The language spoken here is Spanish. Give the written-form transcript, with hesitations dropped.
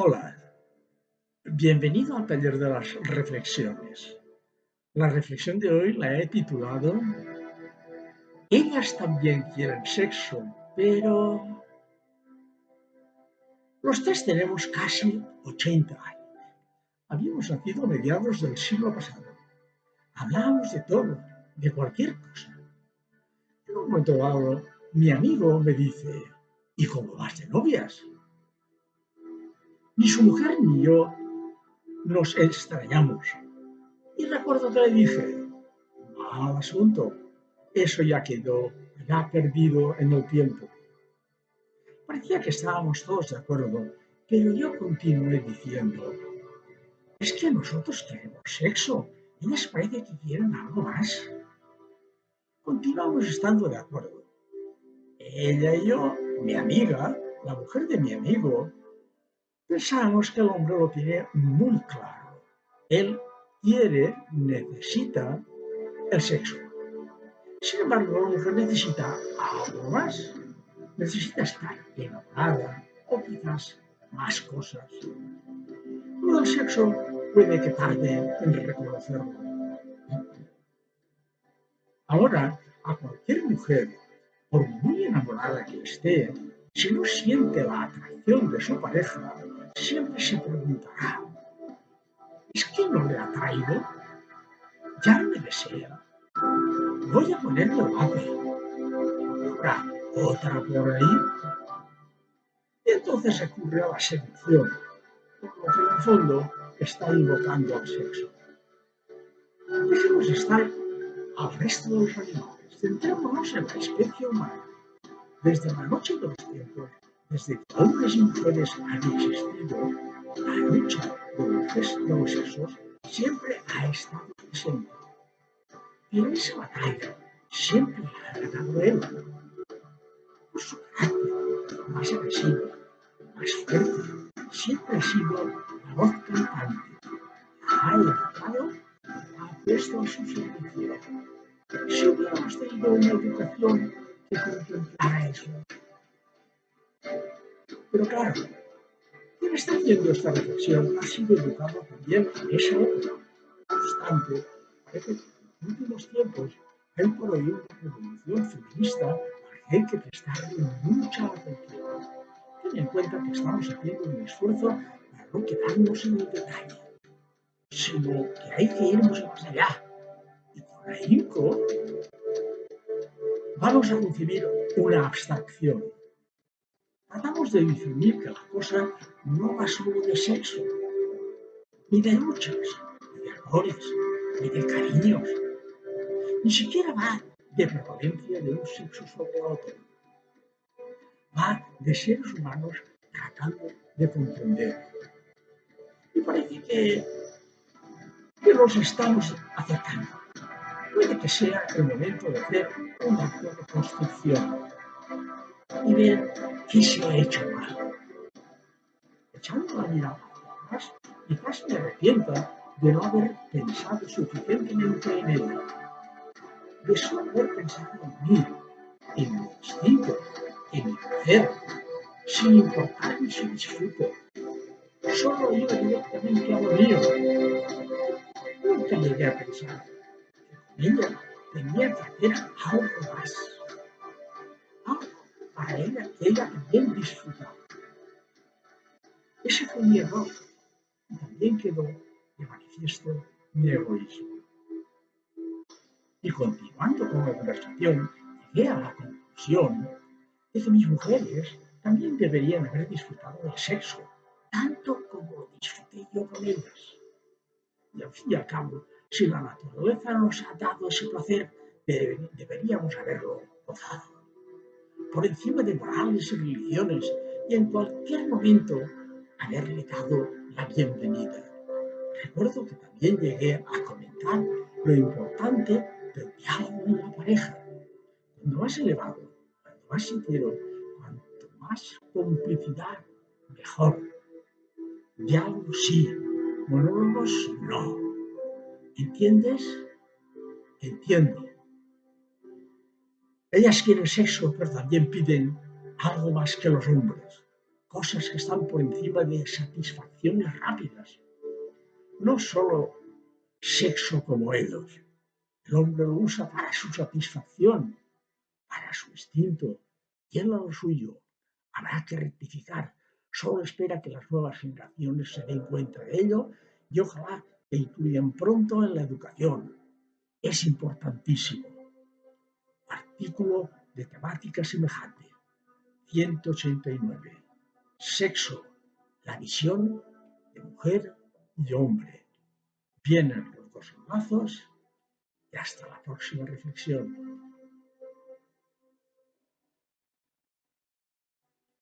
Hola, bienvenido al taller de las reflexiones. La reflexión de hoy la he titulado Ellas también quieren sexo, pero los tres tenemos casi 80 años. Habíamos nacido a mediados del siglo pasado. Hablábamos de todo, de cualquier cosa. En un momento dado, mi amigo me dice, ¿y cómo vas de novias? Ni su mujer ni yo nos extrañamos. Y recuerdo que le dije, mal asunto, eso ya quedó, ya perdido en el tiempo. Parecía que estábamos todos de acuerdo, pero yo continué diciendo, es que nosotros queremos sexo, ellas parece que quieren algo más. Continuamos estando de acuerdo. Ella y yo, mi amiga, la mujer de mi amigo, pensamos que el hombre lo tiene muy claro. Él quiere, necesita el sexo. Sin embargo, la mujer necesita algo más. Necesita estar enamorada o quizás más cosas. Lo del sexo puede que tarde en reconocerlo. Ahora, a cualquier mujer, por muy enamorada que esté, si no siente la atracción de su pareja, siempre se preguntará, ¿es que no le atraigo? ¿Ya no me desea? Voy a ponerle guapo. ¿Habrá otra por ahí? Y entonces recurre a la seducción, por lo que en el fondo está invocando al sexo. Dejemos estar al resto de los animales, centrémonos en la especie humana. Desde la noche de los tiempos, desde que hombres y mujeres han existido, la lucha de los sexos siempre ha estado presente. Pero esa batalla siempre ha ganado él, por su carácter más agresivo, más fuerte, siempre ha sido la voz cantante. Ha educado, ha puesto a su servicio. Si hubiéramos tenido una educación que contemplara eso. Pero claro, quien está haciendo esta reflexión ha sido educado también en esa época. No obstante, parece que en los últimos tiempos hay por ahí una revolución feminista a la que hay que prestarle mucha atención. Ten en cuenta que estamos haciendo un esfuerzo para no quedarnos en el detalle, sino que hay que ir mucho más allá. Y con ahínco vamos a concebir una abstracción. Tratamos de discernir que la cosa no va solo de sexo, ni de luchas, ni de amores, ni de cariños, ni siquiera va de prevalencia de un sexo sobre otro. Va de seres humanos tratando de comprender. Y parece que los estamos acercando. Puede que sea el momento de hacer un acto de construcción y ver qué se ha hecho mal. Echando la mirada atrás, quizás me arrepienta de no haber pensado suficientemente en ella, de solo haber pensado en mí, en mi instinto, en mi placer, sin importarme su disfrute. Solo iba directamente a lo mío. Nunca llegué a pensar que con ella tenía que hacer algo más, algo para ella que ella también disfrutaba. Ese fue mi error y también quedó de manifiesto mi egoísmo. Y continuando con la conversación, llegué a la conclusión de que mis mujeres también deberían haber disfrutado del sexo, tanto como lo disfruté yo con ellas. Y al fin y al cabo, si la naturaleza nos ha dado ese placer, deberíamos haberlo gozado. Por encima de morales y religiones, y en cualquier momento haberle dado la bienvenida. Recuerdo que también llegué a comentar lo importante del diálogo en la pareja. Cuando más elevado, cuando más sentido, cuanto más complicidad, mejor. Diálogo sí, monólogos no. ¿Entiendes? Entiendo. Ellas quieren sexo, pero también piden algo más que los hombres. cosas que están por encima de satisfacciones rápidas. No solo sexo como ellos. El hombre lo usa para su satisfacción, para su instinto, y él a lo suyo. Habrá que rectificar. Solo espera que las nuevas generaciones se den cuenta de ello y ojalá que incluyan pronto en la educación. Es importantísimo. Artículo de temática semejante. 189. Sexo. La visión de mujer y hombre. Vienen los dos enlazos y hasta la próxima reflexión.